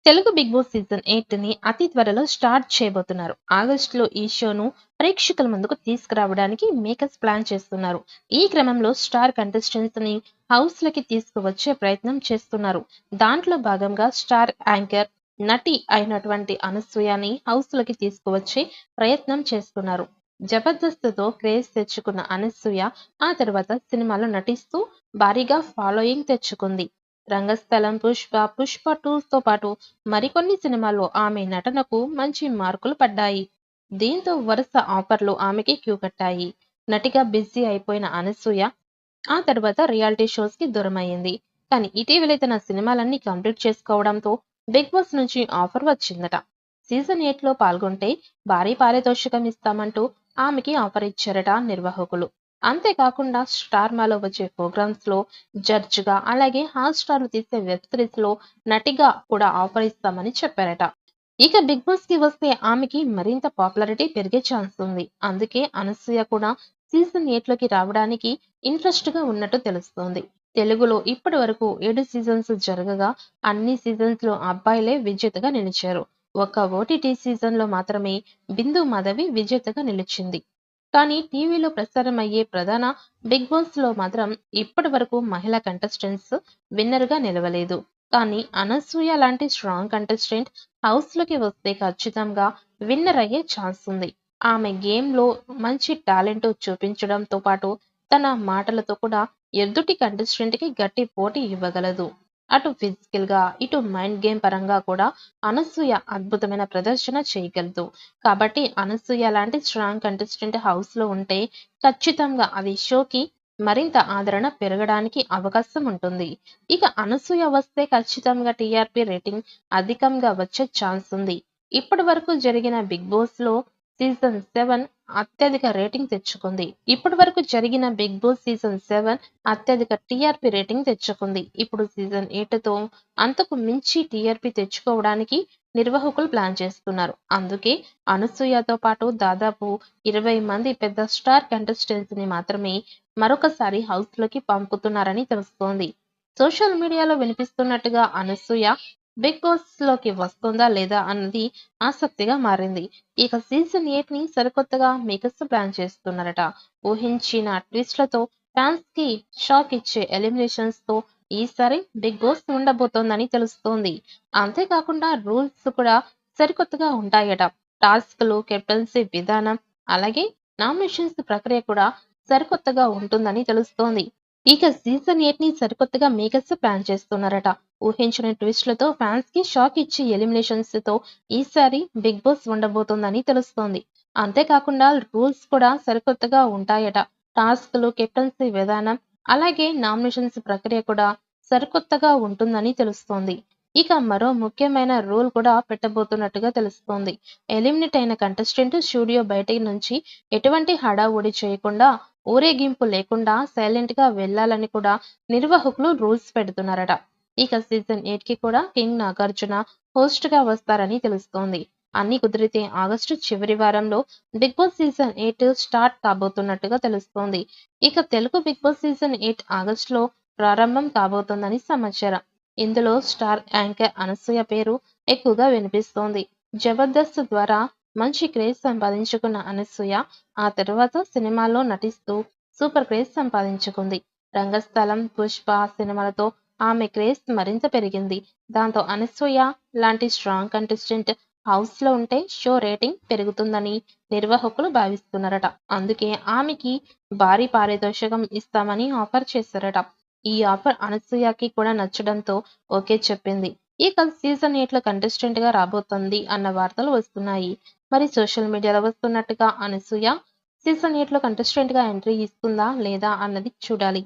Telugu big boss season 8ని అతి త్వరలో start చేయబోతున్నారు. ఆగస్టులో ఈ షోను ప్రేక్షకుల ముందుకు తీసుకురావడానికి మేకర్స్ ప్లాన్ చేస్తున్నారు. ఈ క్రమంలో స్టార్ కంటెస్టెంట్స్ ని హౌస్ లకి తీసుకువచ్చే ప్రయత్నం చేస్తున్నారు. దాంట్లో భాగంగా స్టార్ యాంకర్, నటి అయినటువంటి అనసూయని హౌస్ లకి తీసుకువచ్చే ప్రయత్నం చేస్తున్నారు. జబర్దస్త్తో క్రేజ్ తెచ్చుకున్న అనసూయ ఆ తర్వాత సినిమాలో నటిస్తూ భారీగా ఫాలోయింగ్ తెచ్చుకుంది. రంగస్థలం, పుష్ప 2తో పాటు మరికొన్ని సినిమాల్లో ఆమె నటనకు మంచి మార్కులు పడ్డాయి. దీంతో వరుస ఆఫర్లు ఆమెకి క్యూ కట్టాయి. నటిగా బిజీ అయిపోయిన అనసూయ ఆ తర్వాత రియాలిటీ షోస్ కి దూరమయ్యింది. కానీ ఇటీవలే తన సినిమాలన్నీ కంప్లీట్ చేసుకోవడంతో బిగ్ బాస్ నుంచి ఆఫర్ వచ్చిందట. సీజన్ 8లో పాల్గొంటే భారీ పారితోషికం ఇస్తామంటూ ఆమెకి ఆఫర్ ఇచ్చారట నిర్వాహకులు. అంతేకాకుండా స్టార్ మాలో వచ్చే ప్రోగ్రామ్స్ లో జడ్జ్ గా, అలాగే హాట్ లో తీసే వెబ్ సిరీస్ లో నటిగా కూడా ఆఫర్ ఇస్తామని చెప్పారట. ఇక బిగ్ బాస్ కి వస్తే ఆమెకి మరింత పాపులారిటీ పెరిగే ఛాన్స్ ఉంది. అందుకే అనసూయ కూడా సీజన్ 8లోకి రావడానికి ఇంట్రెస్ట్ గా ఉన్నట్టు తెలుస్తోంది. తెలుగులో ఇప్పటి వరకు 7 సీజన్స్ జరగగా అన్ని సీజన్స్ లో అబ్బాయిలే విజేతగా నిలిచారు. ఒక్క ఓటీటీ సీజన్ లో మాత్రమే బిందు మాధవి విజేతగా నిలిచింది. కానీ టీవీలో ప్రసారమయ్యే ప్రధాన బిగ్ బాస్ లో మాత్రం ఇప్పటి వరకు మహిళా కంటెస్టెంట్స్ విన్నర్ గా నిలవలేదు. కానీ అనసూయ లాంటి స్ట్రాంగ్ కంటెస్టెంట్ హౌస్ లోకి వస్తే ఖచ్చితంగా విన్నర్ అయ్యే ఛాన్స్ ఉంది. ఆమె గేమ్ లో మంచి టాలెంట్ చూపించడంతో పాటు తన మాటలతో కూడా ఎదుటి కంటెస్టెంట్ కి గట్టి పోటీ ఇవ్వగలదు. అటు ఫిజికల్ గా, ఇటు మైండ్ గేమ్ పరంగా కూడా అనసూయ అద్భుతమైన ప్రదర్శన చేయగలదు. కాబట్టి అనసూయ లాంటి స్ట్రాంగ్ కంటెస్టెంట్ హౌస్ లో ఉంటే ఖచ్చితంగా అది షోకి మరింత ఆదరణ పెరగడానికి అవకాశం ఉంటుంది. ఇక అనసూయ వస్తే ఖచ్చితంగా టీఆర్పీ రేటింగ్ అధికంగా వచ్చే ఛాన్స్ ఉంది. ఇప్పటి వరకు జరిగిన బిగ్ బాస్ లో సీజన్ 7 అత్యధిక రేటింగ్ తెచ్చుకుంది. ఇప్పటి వరకు జరిగిన బిగ్ బాస్ సీజన్ 7 అత్యధిక టీఆర్పీ రేటింగ్ తెచ్చుకుంది. ఇప్పుడు సీజన్ 8తో అంతకు మించి టీఆర్పీ తెచ్చుకోవడానికి నిర్వాహకులు ప్లాన్ చేస్తున్నారు. అందుకే అనసూయతో పాటు దాదాపు 20 మంది పెద్ద స్టార్ కంటెస్టెంట్స్ ని మాత్రమే మరొకసారి హౌస్ లోకి పంపుతున్నారని తెలుస్తోంది. సోషల్ మీడియాలో వినిపిస్తున్నట్టుగా అనసూయ బిగ్ బాస్ లోకి వస్తుందా లేదా అన్నది ఆసక్తిగా మారింది. ఇక సీజన్ 8 ని సరికొత్తగా మేకర్స్ ప్లాన్ చేస్తున్నారట. ఊహించిన ట్విస్ట్లతో ఫ్యాన్స్ కి షాక్ ఇచ్చే ఎలిమినేషన్స్ తో ఈసారి బిగ్ బాస్ ఉండబోతోందని తెలుస్తోంది. అంతేకాకుండా రూల్స్ కూడా సరికొత్తగా ఉంటాయట. టాస్క్లు, కెప్టెన్సీ విధానం, అలాగే నామినేషన్స్ ప్రక్రియ కూడా సరికొత్తగా ఉంటుందని తెలుస్తోంది. ఇక సీజన్ 8 ని సరికొత్తగా మేకర్స్ ప్లాన్ చేస్తున్నారట. ఊహించని ట్విస్ట్లతో ఫ్యాన్స్ కి షాక్ ఇచ్చి ఎలిమినేషన్స్ తో ఈసారి బిగ్ బాస్ ఉండబోతోందని తెలుస్తోంది. అంతేకాకుండా రూల్స్ కూడా సరికొత్తగా ఉంటాయట. టాస్క్లు, కెప్టెన్సీ విధానం, అలాగే నామినేషన్స్ ప్రక్రియ కూడా సరికొత్తగా ఉంటుందని తెలుస్తోంది. ఇక మరో ముఖ్యమైన రూల్ కూడా పెట్టబోతున్నట్టుగా తెలుస్తోంది. ఎలిమినేట్ అయిన కంటెస్టెంట్ స్టూడియో బయటి నుంచి ఎటువంటి హడావుడి చేయకుండా, ఊరేగింపు లేకుండా సైలెంట్ గా వెళ్లాలని కూడా నిర్వాహకులు రూల్స్ పెడుతున్నారట. ఇక సీజన్ 8 కి కూడా కింగ్ నాగార్జున హోస్ట్ గా వస్తారని తెలుస్తోంది. అన్ని కుదిరితే ఆగస్టు చివరి వారంలో బిగ్ బాస్ సీజన్ 8 స్టార్ట్ కాబోతున్నట్టుగా తెలుస్తోంది. ఇక తెలుగు బిగ్ బాస్ సీజన్ 8 ఆగస్టులో ప్రారంభం కాబోతోందని సమాచారం. ఇందులో స్టార్ యాంకర్ అనసూయ పేరు ఎక్కువగా వినిపిస్తోంది. జబర్దస్త్ ద్వారా మంచి క్రేజ్ సంపాదించుకున్న అనసూయ ఆ తర్వాత సినిమాల్లో నటిస్తూ సూపర్ క్రేజ్ సంపాదించుకుంది. రంగస్థలం, పుష్ప సినిమాలతో ఆమె క్రేజ్ మరింత పెరిగింది. దాంతో అనసూయ లాంటి స్ట్రాంగ్ కంటెస్టెంట్ హౌస్ లో ఉంటే షో రేటింగ్ పెరుగుతుందని నిర్వాహకులు భావిస్తున్నారట. అందుకే ఆమెకి భారీ పారితోషికం ఇస్తామని ఆఫర్ చేశారట. ఈ ఆఫర్ అనసూయకి కూడా నచ్చడంతో ఓకే చెప్పింది. ఇక సీజన్ 8లో కంటెస్టెంట్ గా రాబోతోంది అన్న వార్తలు వస్తున్నాయి. మరి సోషల్ మీడియాలో వస్తున్నట్టుగా అనసూయ సీజన్ 8లో కంటెస్టెంట్ గా ఎంట్రీ ఇస్తుందా లేదా అన్నది చూడాలి.